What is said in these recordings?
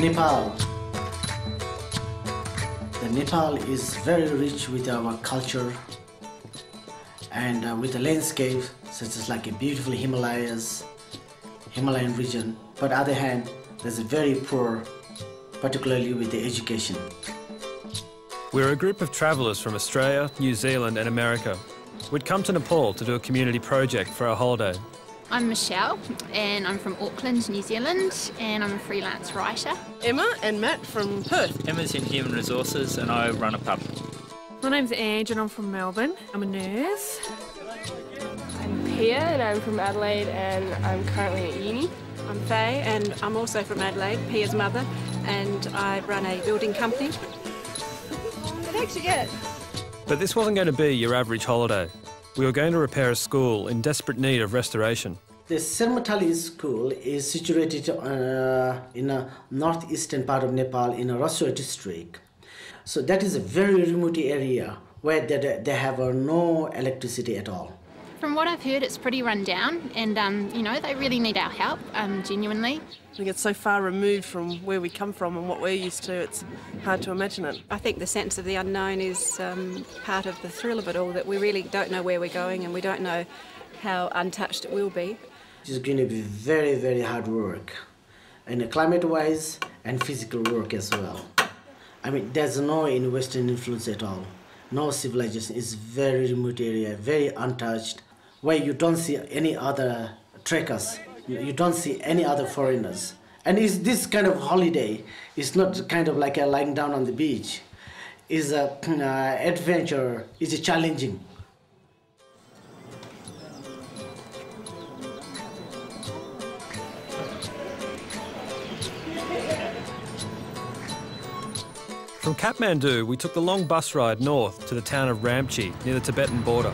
Nepal. Nepal is very rich with our culture and with the landscape such as like a beautiful Himalayan region. But on the other hand, there's a very poor, particularly with the education. We're a group of travellers from Australia, New Zealand and America. We'd come to Nepal to do a community project for our holiday. I'm Michelle and I'm from Auckland, New Zealand, and I'm a freelance writer. Emma and Matt from Perth. Emma's in Human Resources and I run a pub. My name's Ange and I'm from Melbourne. I'm a nurse. I'm Pia and I'm from Adelaide and I'm currently at uni. I'm Faye and I'm also from Adelaide, Pia's mother, and I run a building company. Thanks again. But this wasn't going to be your average holiday. We were going to repair a school in desperate need of restoration. The Sermatali school is situated in a northeastern part of Nepal in a Rasua district. So that is a very remote area where they have no electricity at all. From what I've heard, it's pretty run down and, you know, they really need our help, genuinely. I think it's so far removed from where we come from and what we're used to, it's hard to imagine it. I think the sense of the unknown is part of the thrill of it all, that we really don't know where we're going and we don't know how untouched it will be. It's going to be very, very hard work, and climate-wise and physical work as well. I mean, there's no Western influence at all. No civilization. It's very remote area, very untouched, where you don't see any other trekkers. You don't see any other foreigners. And it's this kind of holiday. It's not kind of like lying down on the beach. It's an adventure. It's challenging. From Kathmandu, we took the long bus ride north to the town of Ramchi, near the Tibetan border.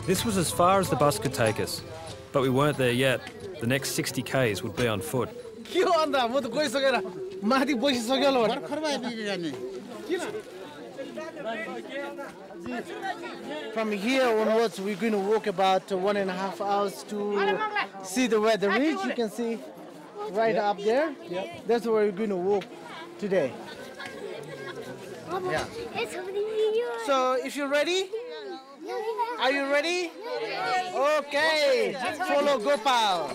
This was as far as the bus could take us, but we weren't there yet. The next 60 k's would be on foot. From here onwards, we're going to walk about 1.5 hours to see the weather ridge. You can see right up there. That's where we're going to walk today. Yeah. So, if you're ready, are you ready? Okay, follow Gopal.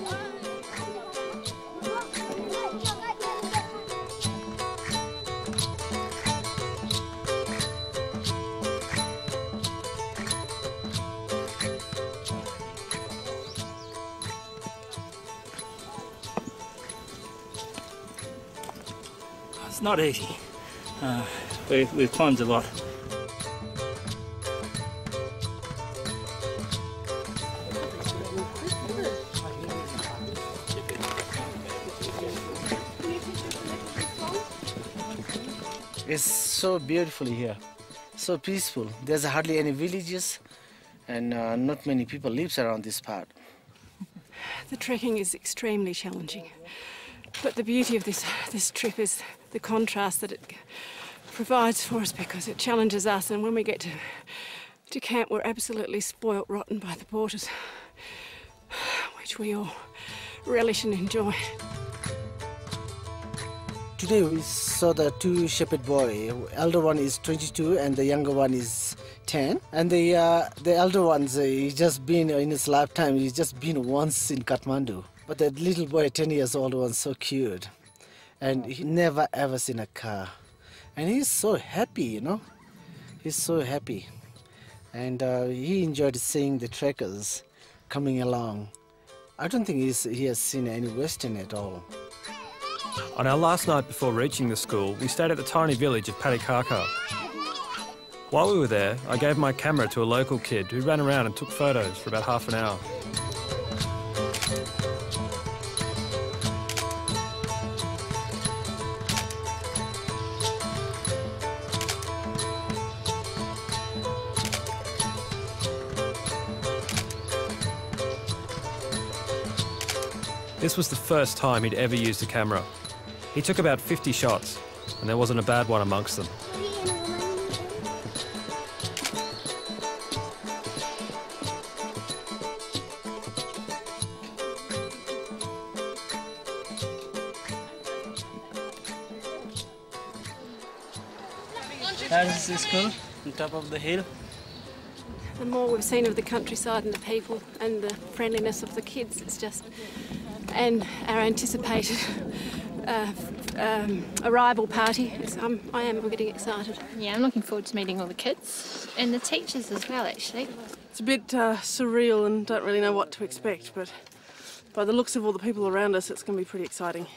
It's not easy. We've climbed a lot. It's so beautiful here, so peaceful. There's hardly any villages and not many people live around this part. The trekking is extremely challenging, but the beauty of this trip is the contrast that it provides for us, because it challenges us, and when we get to camp we're absolutely spoilt rotten by the porters, which we all relish and enjoy. Today we saw the two shepherd boys. Elder one is 22 and the younger one is 10. And the elder one's he's just been in his lifetime. He's just been once in Kathmandu. But the little boy, 10 years old, was so cute, and he never ever seen a car, and he's so happy, you know. He's so happy, and he enjoyed seeing the trekkers coming along. I don't think he has seen any Western at all. On our last night before reaching the school, we stayed at the tiny village of Padikaka. While we were there, I gave my camera to a local kid who ran around and took photos for about half an hour. This was the first time he'd ever used a camera. He took about 50 shots, and there wasn't a bad one amongst them. That is the school on top of the hill. The more we've seen of the countryside and the people and the friendliness of the kids, it's just, and our anticipated arrival party, we're getting excited. Yeah, I'm looking forward to meeting all the kids and the teachers as well, actually. It's a bit surreal and don't really know what to expect, but by the looks of all the people around us, it's going to be pretty exciting.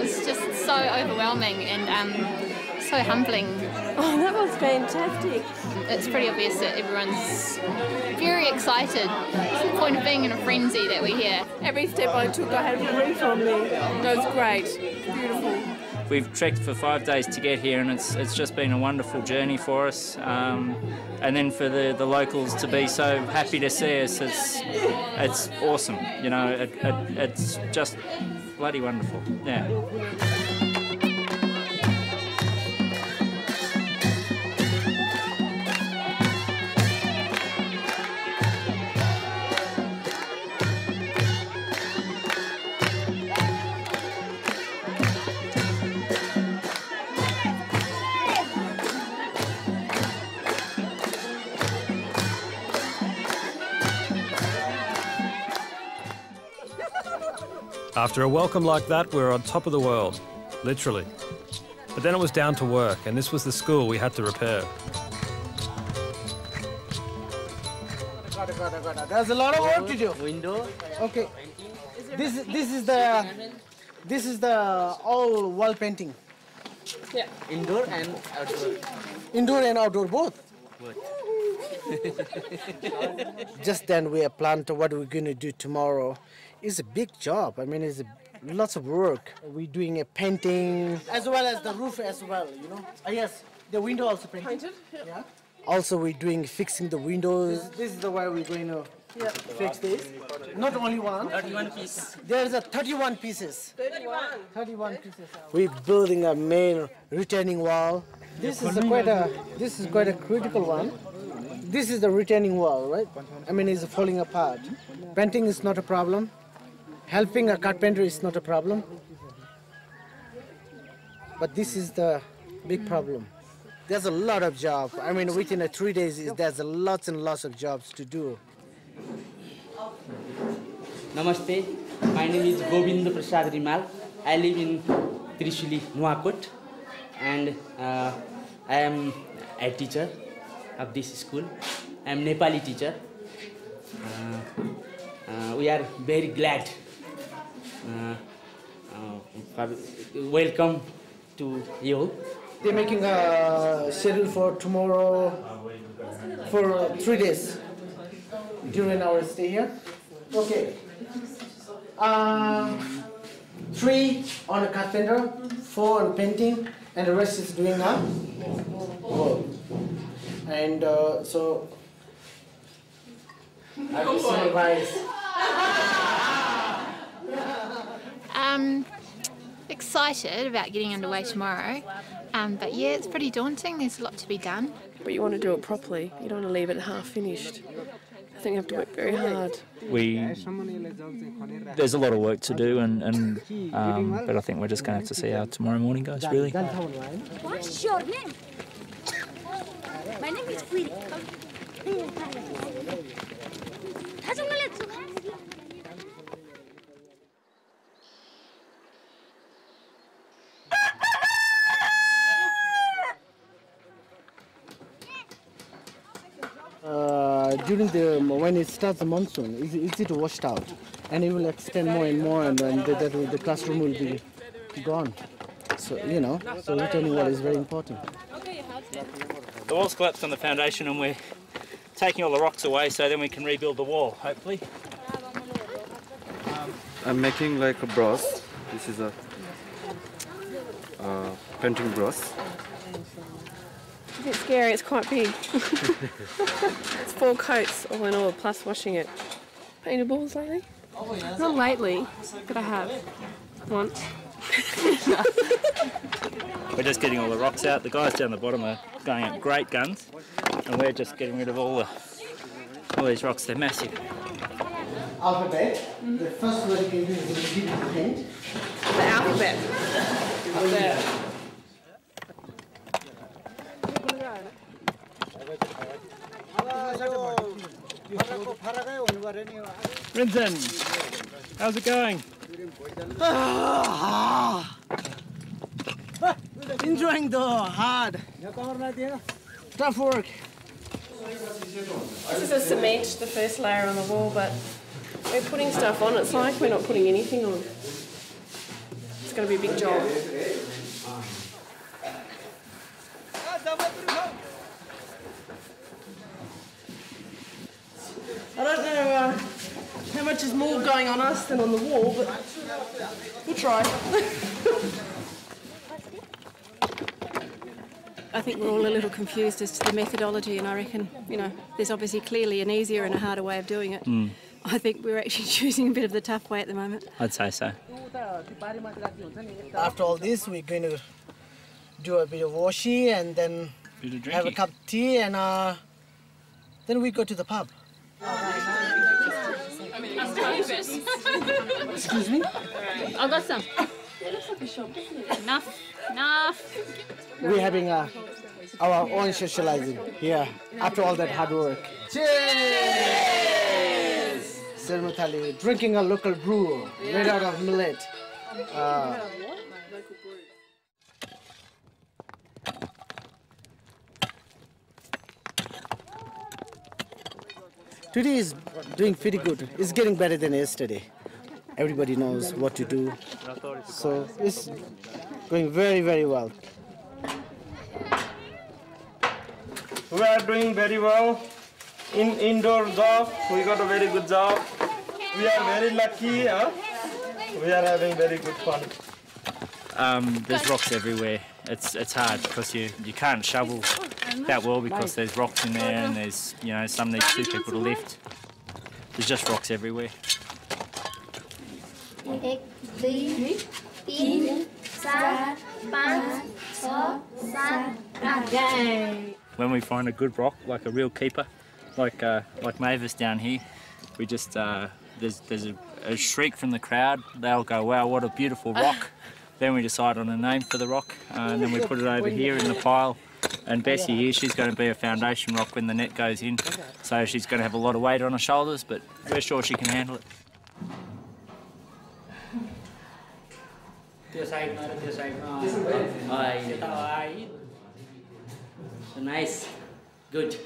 It's just so overwhelming and so humbling. Oh, that was fantastic. It's pretty obvious that everyone's very excited. It's the point of being in a frenzy that we're here. Every step I took, I had a grief on me. It was great. Beautiful. We've trekked for 5 days to get here, and it's just been a wonderful journey for us. And then for the locals to be so happy to see us, it's awesome. You know, it's just bloody wonderful. Yeah. After a welcome like that, we were on top of the world, literally. But then it was down to work, and this was the school we had to repair. There's a lot of work to do. Window. Okay. This is the all wall painting. Yeah. Indoor and outdoor. Indoor and outdoor both. Just then we have planned what we're going to do tomorrow. It's a big job. I mean, it's lots of work. We're doing a painting as well as the roof as well, you know. Yes, the window also painted. Yeah. Also, we're doing fixing the windows. This is the way we're going to fix this. Not only one. 31 pieces. There's a 31 pieces. 31 pieces. We're building a main retaining wall. This is quite a critical one. This is the retaining wall, right? I mean, it's falling apart. Painting is not a problem. Helping a carpenter is not a problem. But this is the big problem. There's a lot of job. I mean, within 3 days, there's lots and lots of jobs to do. Namaste. My name is Govind Prasad Rimal. I live in Trishuli, Nuakot, and I am a teacher of this school. I am Nepali teacher. We are very glad. Welcome to you. They're making a schedule for tomorrow for 3 days during our stay here. Okay. 3 on a carpenter, 4 on painting, and the rest is doing a work. And so I will supervise. Excited about getting underway tomorrow, but yeah, it's pretty daunting. There's a lot to be done. But you want to do it properly. You don't want to leave it half finished. I think you have to work very hard. There's a lot of work to do, but I think we're just going to have to see how tomorrow morning goes, really. What's your name? My name is Queen. When it starts the monsoon, it's easy to wash out, and it will extend more and more, and then the classroom will be gone. So so retaining wall is very important. The wall's collapsed on the foundation, and we're taking all the rocks away so then we can rebuild the wall, hopefully. I'm making like a brush. This is a painting brush. It's a bit scary, it's quite big. It's 4 coats all in all, plus washing it. Painted balls lately? Not lately, but I have. Once. We're just getting all the rocks out. The guys down the bottom are going at great guns, and we're just getting rid of all these rocks. They're massive. Alphabet. The first word you can do is the hint. The alphabet. Up there. Rinzen, how's it going? Enjoying the hard, tough work. This is a cement, the first layer on the wall, but we're putting stuff on. It's like we're not putting anything on. It's going to be a big job. I don't know how much is more going on us than on the wall, but we'll try. I think we're all a little confused as to the methodology, and I reckon, you know, there's obviously clearly an easier and a harder way of doing it. I think we're actually choosing a bit of the tough way at the moment. I'd say so. After all this, we're going to do a bit of washi and then have a cup of tea, and then we go to the pub. Excuse me? I got some. Enough. We're having our own socializing here after all that hard work. Cheers! Sermatali, drinking a local brew made out of millet. Today is doing pretty good. It's getting better than yesterday. Everybody knows what to do. So it's going very, very well. We are doing very well. In indoor job, we got a very good job. We are very lucky. Huh? We are having very good fun. There's rocks everywhere. It's hard because you can't shovel that well because there's rocks in there and there's, you know, some need 2 people to lift. There's just rocks everywhere. 1, 2, 3, 4, 5, 6, 7, 8. When we find a good rock, like a real keeper, like Mavis down here, we just there's a shriek from the crowd. They'll go, "Wow, what a beautiful rock!" Then we decide on a name for the rock, and then we put it over here in the pile. And Bessie here, she's going to be a foundation rock when the net goes in, so she's going to have a lot of weight on her shoulders, but we're sure she can handle it. Nice, good.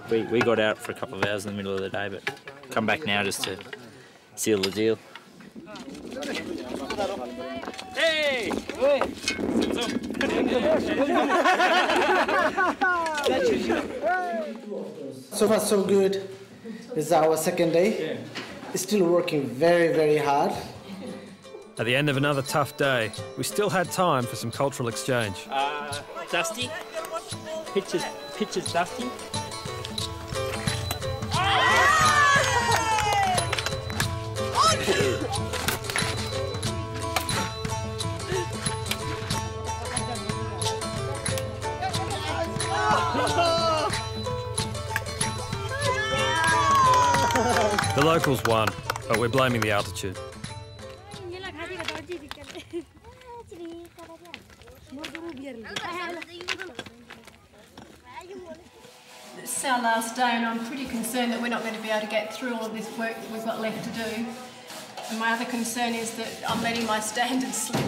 We got out for a couple of hours in the middle of the day, but come back now just to seal the deal. Hey! So far so good. This is our second day. Still working very, very hard. At the end of another tough day, we still had time for some cultural exchange. Dusty? Pictures Dusty? The locals won, but we're blaming the altitude. It's our last day, and I'm pretty concerned that we're not going to be able to get through all of this work that we've got left to do. And my other concern is that I'm letting my standards slip.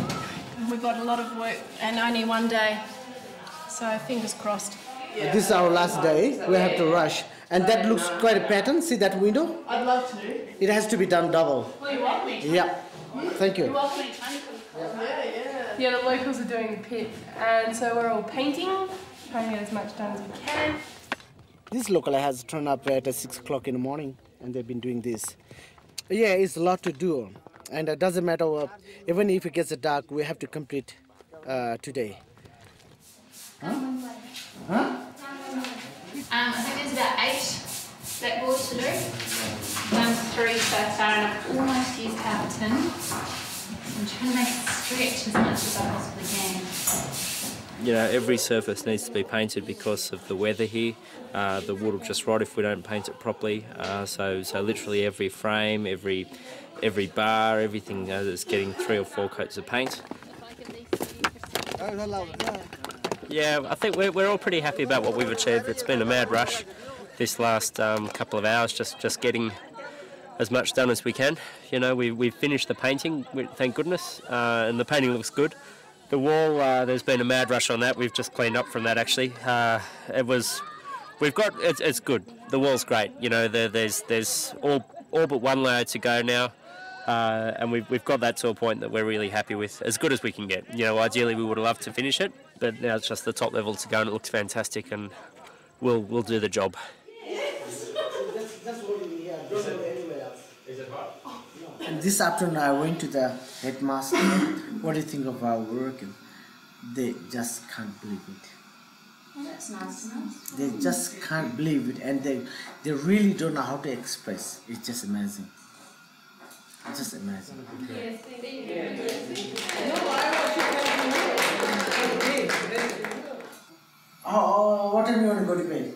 We've got a lot of work and only one day, so fingers crossed. This is our last day. We have to rush. And that looks quite a pattern. See that window? I'd love to. It has to be done double. Well, you want me to? Yeah. Thank you. Yeah, the locals are doing the pit, and so we're all painting, trying to get as much done as we can. This local has turned up at 6 o'clock in the morning. and they've been doing this. Yeah, it's a lot to do, and it doesn't matter, even if it gets dark, we have to complete today. I think there's about 8 blackboards to do. 3 so far, and I've almost used half a tin. I'm trying to make it stretch as much as I possibly can. You know, every surface needs to be painted because of the weather here. The wood will just rot if we don't paint it properly. So literally every frame, every bar, everything is getting 3 or 4 coats of paint. Yeah, I think we're all pretty happy about what we've achieved. It's been a mad rush this last couple of hours, just getting as much done as we can. You know, we've finished the painting, thank goodness, and the painting looks good. The wall, there's been a mad rush on that. We've just cleaned up from that actually. It's good. The wall's great. You know, there's all but 1 layer to go now. And we've got that to a point that we're really happy with, as good as we can get. You know, ideally we would have loved to finish it, but now it's just the top level to go, and it looks fantastic, and we'll do the job. And this afternoon I went to the headmaster. What do you think of our work? And they just can't believe it. Oh, that's nice. They just can't believe it, and they really don't know how to express. It's just amazing. Just amazing. Oh, what time you want to go to bed?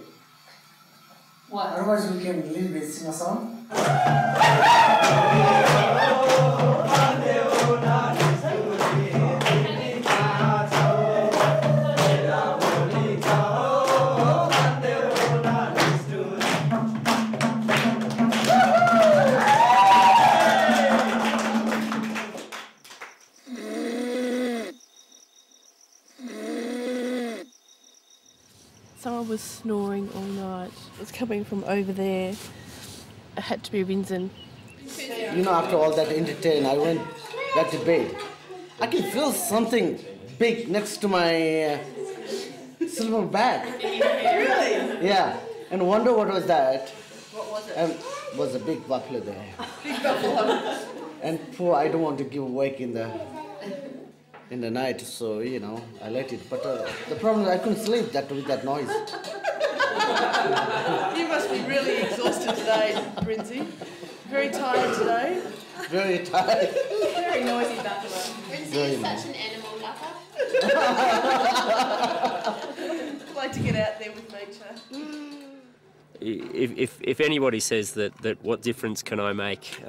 What? Otherwise we can leave it, sing a song. Someone was snoring all night. It was coming from over there. It had to be Rinzin. You know, after all that entertain, I went back to bed. I can feel something big next to my silver bag. Really? Yeah, and wonder what was that. What was it? It was a big buffalo there. Big buffalo. And poor, I don't want to give awake in the night, so you know, I let it. But the problem is I couldn't sleep with that noise. You must be really exhausted today, Brinzy. Very tired today. Very tired. Very noisy buffalo. Brinzy is such an animal lover. Like to get out there with nature. If anybody says that what difference can I make,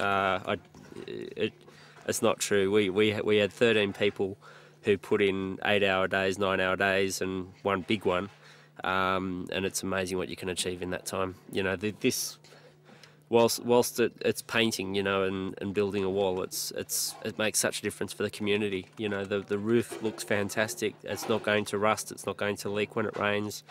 it's not true. We had 13 people who put in 8-hour days, 9-hour days, and one big one, and it's amazing what you can achieve in that time. You know, this whilst it's painting, you know, and building a wall, it makes such a difference for the community. You know, the roof looks fantastic. It's not going to rust. It's not going to leak when it rains.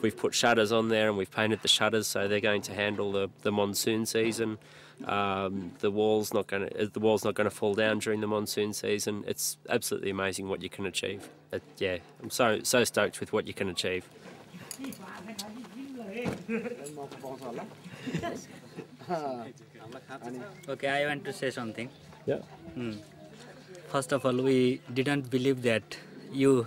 We've put shutters on there, and we've painted the shutters so they're going to handle the monsoon season. The wall's not going to fall down during the monsoon season. It's absolutely amazing what you can achieve. Yeah, I'm so stoked with what you can achieve. Okay, I want to say something. Yeah. First of all, we didn't believe that you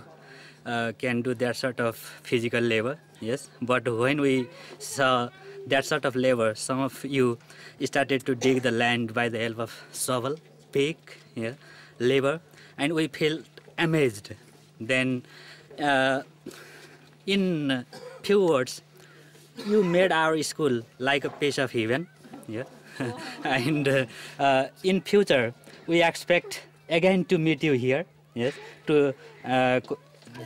can do that sort of physical labor, yes. But when we saw that sort of labor, some of you started to dig the land by the help of shovel, pick, yeah, labor, and we felt amazed. Then, in few words, you made our school like a piece of heaven, yeah. And in future, we expect again to meet you here, yes, to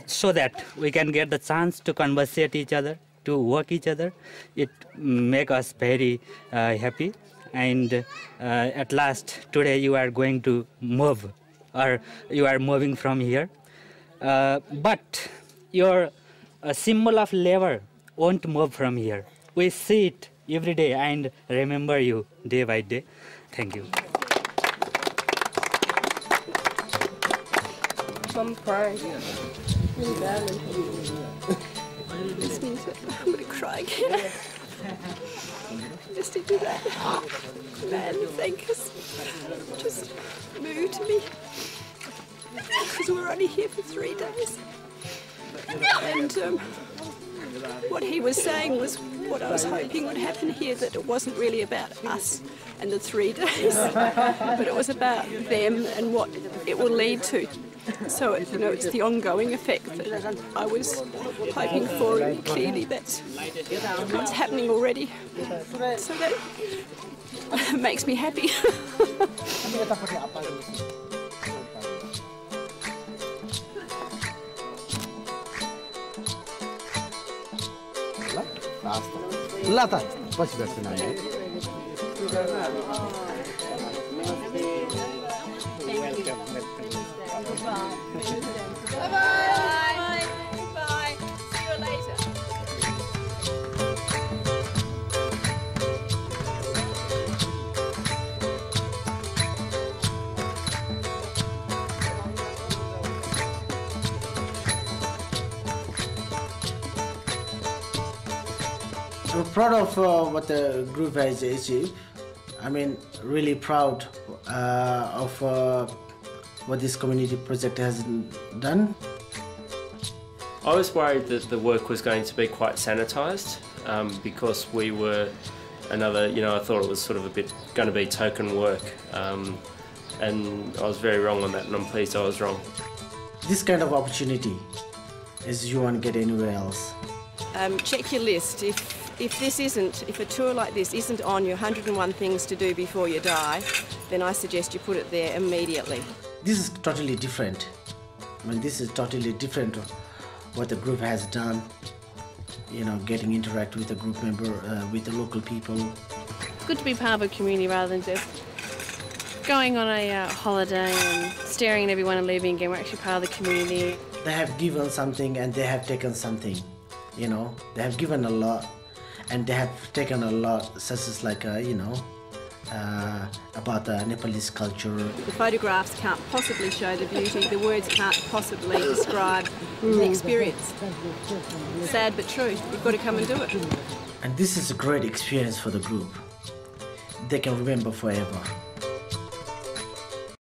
so that we can get the chance to conversate each other, to work each other. It make us very happy. And at last, today you are going to move, or you are moving from here. But your symbol of labor won't move from here. We see it every day and remember you day by day. Thank you. I'm crying. Really badly. I'm going to cry again. just to do that. Man, thank us. Just moved me. Because we're only here for 3 days. And what he was saying was what I was hoping would happen here, that it wasn't really about us and the 3 days, but it was about them and what it will lead to. So, it's the ongoing effect that I was hoping for, and clearly that's what's happening already. So that makes me happy. ल त पछि भेट्छु नानी। Bye-bye. Bye. See you later. We're proud of what the group has achieved. I mean, really proud of what this community project has done. I was worried that the work was going to be quite sanitised because we were another, I thought it was sort of a bit going to be token work, and I was very wrong on that, and I'm pleased I was wrong. This kind of opportunity is you won't get anywhere else. Check your list. If a tour like this isn't on your 101 things to do before you die, then I suggest you put it there immediately. This is totally different. I mean, this is totally different what the group has done. Getting interact with a group member, with the local people. It's good to be part of a community rather than just going on a holiday and staring at everyone and leaving again. We're actually part of the community. They have given something and they have taken something. They have given a lot and they have taken a lot, such as like, about the Nepalese culture. The photographs can't possibly show the beauty, the words can't possibly describe the experience. Sad but true, you've got to come and do it. And this is a great experience for the group. They can remember forever.